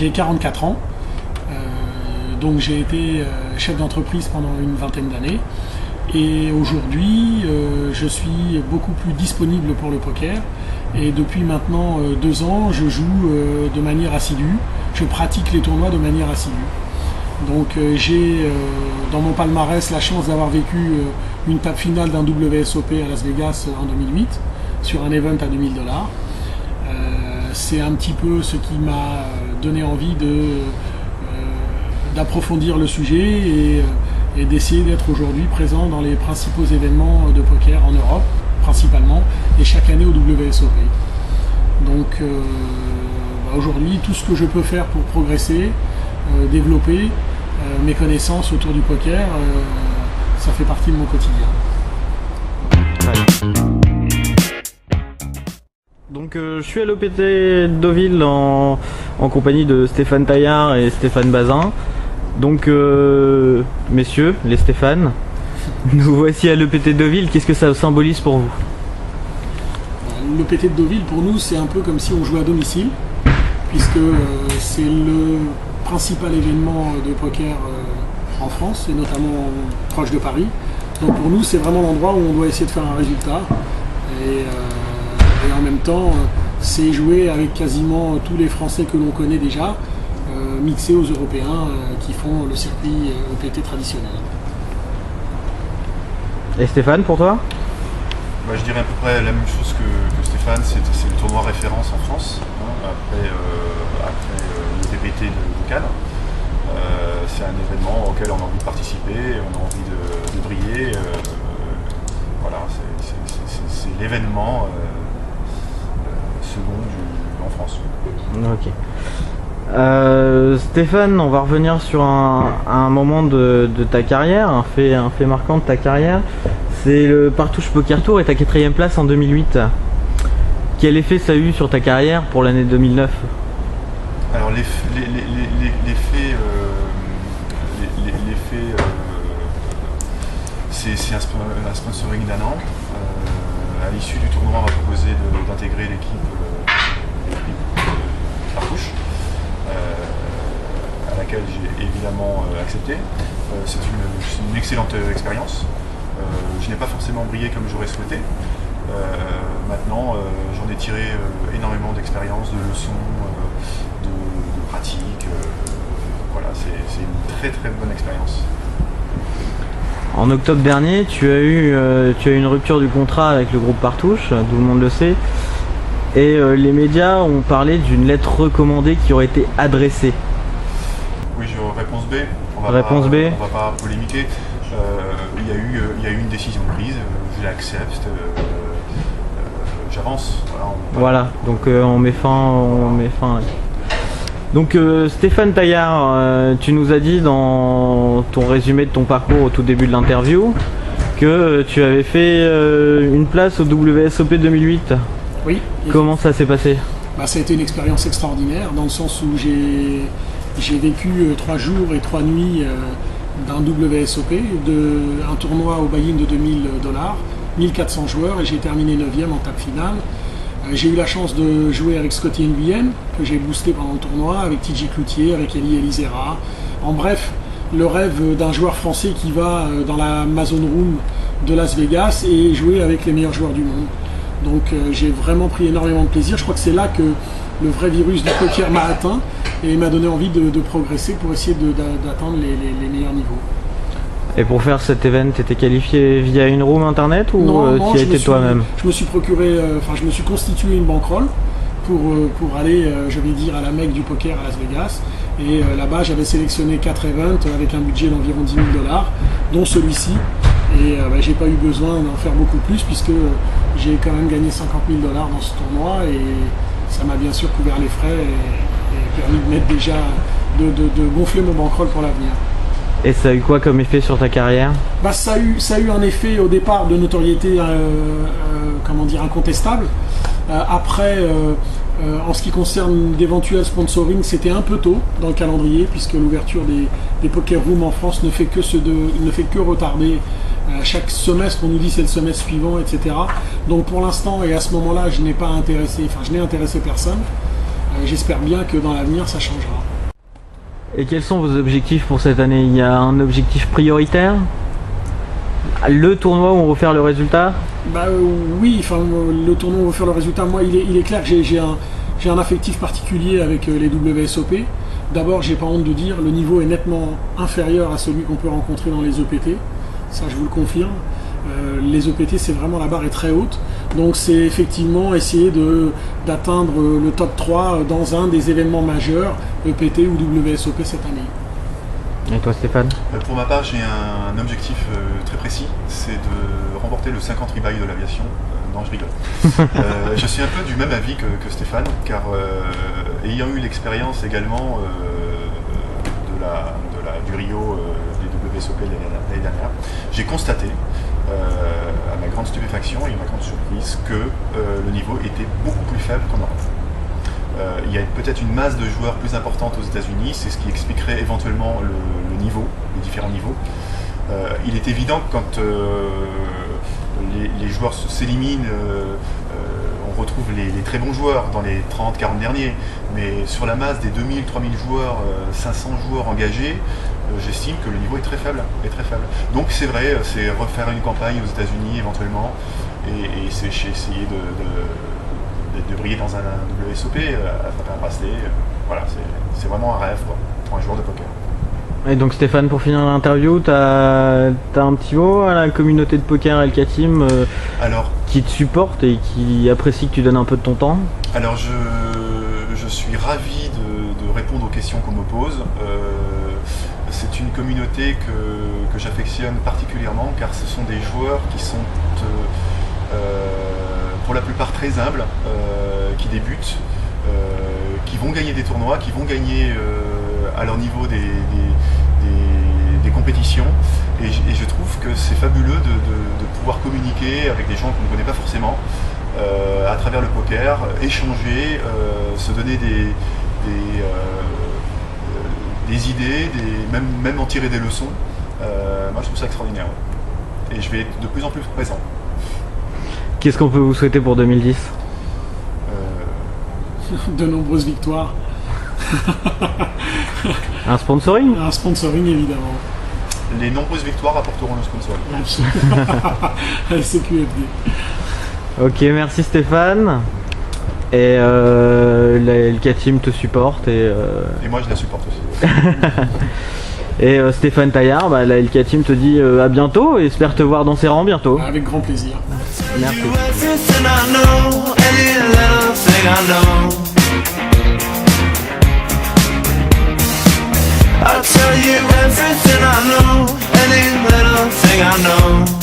J'ai 44 ans, donc j'ai été chef d'entreprise pendant une vingtaine d'années. Et aujourd'hui, je suis beaucoup plus disponible pour le poker. Et depuis maintenant 2 ans, je joue de manière assidue. Je pratique les tournois de manière assidue. Donc j'ai dans mon palmarès la chance d'avoir vécu une table finale d'un WSOP à Las Vegas en 2008 sur un event à $2000. C'est un petit peu ce qui m'a donné envie d'approfondir le sujet et d'essayer d'être aujourd'hui présent dans les principaux événements de poker en Europe principalement et chaque année au WSOP. Donc aujourd'hui tout ce que je peux faire pour progresser, développer mes connaissanses autour du poker, ça fait partie de mon quotidien. Donc je suis à l'OPT de Deauville en compagnie de Stéphane Taillard et Stéphane Bazin. Donc messieurs, les Stéphane, nous voici à l'OPT de Deauville. Qu'est-ce que ça symbolise pour vous? L'OPT de Deauville pour nous c'est un peu comme si on jouait à domicile, puisque c'est le principal événement de poker en France et notamment proche de Paris. Donc pour nous c'est vraiment l'endroit où on doit essayer de faire un résultat et en même temps c'est jouer avec quasiment tous les Français que l'on connaît déjà, mixés aux Européens qui font le circuit OPT traditionnel. Et Stéphane, pour toi? Je dirais à peu près la même chose que Stéphane, c'est le tournoi référence en France, après le TPT de Cannes. C'est un événement auquel on a envie de participer, on a envie de briller. Voilà, c'est l'événement second en France. Ok. Stéphane, on va revenir sur un moment de ta carrière, un fait marquant de ta carrière. C'est le Partouche Poker Tour et ta 4e place en 2008. Quel effet ça a eu sur ta carrière pour l'année 2009? Alors l'effet, c'est un sponsoring d'un an. À l'issue du tournoi, on m'a proposé d'intégrer l'équipe Partouche, à laquelle j'ai évidemment accepté. C'est une excellente expérience. Je n'ai pas forcément brillé comme j'aurais souhaité. Maintenant, j'en ai tiré énormément d'expérience, de leçons, de pratiques. Voilà, c'est une très très bonne expérience. En octobre dernier, tu as eu une rupture du contrat avec le groupe Partouche, tout le monde le sait. Et les médias ont parlé d'une lettre recommandée qui aurait été adressée. Oui, réponse B. On va pas polémiquer. Il y a eu une décision prise, je l'accepte, j'avance. Voilà, donc on met fin. Donc Stéphane Taillard, tu nous as dit dans ton résumé de ton parcours au tout début de l'interview que tu avais fait une place au WSOP 2008. Oui. Comment ça s'est passé? Ça a été une expérience extraordinaire dans le sens où j'ai vécu 3 jours et 3 nuits d'un WSOP, un tournoi au buy-in de $2000, 1400 joueurs, et j'ai terminé 9e en table finale. J'ai eu la chance de jouer avec Scotty Nguyen, que j'ai boosté pendant le tournoi, avec TJ Cloutier, avec Elie Elizera. En bref, le rêve d'un joueur français qui va dans la Amazon Room de Las Vegas et jouer avec les meilleurs joueurs du monde. Donc j'ai vraiment pris énormément de plaisir. Je crois que c'est là que le vrai virus du poker m'a atteint et m'a donné envie de progresser pour essayer d'atteindre les meilleurs niveaux. Et pour faire cet event, tu étais qualifié via une room internet ou tu y as été toi-même? Je me suis procuré, je me suis constitué une bankroll pour aller, je vais dire, à la Mecque du poker à Las Vegas. Et là-bas, j'avais sélectionné 4 events avec un budget d'environ $10 000, dont celui-ci. Et j'ai pas eu besoin d'en faire beaucoup plus puisque j'ai quand même gagné $50 000 dans ce tournoi et ça m'a bien sûr couvert les frais et permis de mettre déjà de gonfler mon bankroll pour l'avenir. Et ça a eu quoi comme effet sur ta carrière? Ça a eu un effet au départ de notoriété incontestable. Après, en ce qui concerne d'éventuels sponsoring, c'était un peu tôt dans le calendrier puisque l'ouverture des poker rooms en France ne fait que retarder. Chaque semestre, on nous dit c'est le semestre suivant, etc. Donc pour l'instant et à ce moment-là, je n'ai intéressé personne. J'espère bien que dans l'avenir, ça changera. Et quels sont vos objectifs pour cette année? Il y a un objectif prioritaire? Le tournoi où on veut faire le résultat? Oui, enfin, le tournoi où on veut faire le résultat, moi il est clair que j'ai un affectif particulier avec les WSOP. D'abord, j'ai pas honte de dire, le niveau est nettement inférieur à celui qu'on peut rencontrer dans les EPT, ça je vous le confirme. Les EPT, c'est vraiment, la barre est très haute, donc c'est effectivement essayer d'atteindre le top 3 dans un des événements majeurs, EPT ou WSOP cette année. Et toi Stéphane? Pour ma part, j'ai un objectif très précis, c'est de remporter le 50 rebuy de l'aviation. Non, je rigole. Je suis un peu du même avis que Stéphane, car ayant eu l'expérience également du Rio des WSOP l'année dernière, j'ai constaté, à ma grande stupéfaction et ma grande surprise, que le niveau était beaucoup plus faible qu'en Europe. Il y a peut-être une masse de joueurs plus importante aux États-Unis, c'est ce qui expliquerait éventuellement le niveau, les différents niveaux. Il est évident que quand les joueurs s'éliminent, on retrouve les très bons joueurs dans les 30-40 derniers, mais sur la masse des 2000-3000 joueurs, 500 joueurs engagés, j'estime que le niveau est très faible. Donc c'est vrai, c'est refaire une campagne aux États-Unis éventuellement, et c'est essayer de briller dans un WSOP, attraper un bracelet. Voilà, c'est vraiment un rêve quoi, pour un joueur de poker. Et donc Stéphane, pour finir l'interview, t'as un petit mot à la communauté de poker LK Team qui te supporte et qui apprécie que tu donnes un peu de ton temps? Alors je suis ravi de répondre aux questions qu'on me pose. C'est une communauté que j'affectionne particulièrement, car ce sont des joueurs qui sont pour la plupart très humbles, qui débutent, qui vont gagner des tournois, qui vont gagner à leur niveau des compétitions, et je trouve que c'est fabuleux de pouvoir communiquer avec des gens qu'on ne connaît pas forcément à travers le poker, échanger, se donner des idées, même en tirer des leçons. Moi je trouve ça extraordinaire, et je vais être de plus en plus présent. Qu'est-ce qu'on peut vous souhaiter pour 2010? De nombreuses victoires. Un sponsoring? Un sponsoring évidemment. Les nombreuses victoires apporteront le sponsoring. Absolument. CQFD. Ok, merci Stéphane. Et la LK Team te supporte. Et moi je la supporte aussi. Et Stéphane Taillard, la LK Team te dit à bientôt et espère te voir dans ses rangs bientôt. Avec grand plaisir. Merci. I'll tell you everything I know, any little thing I know.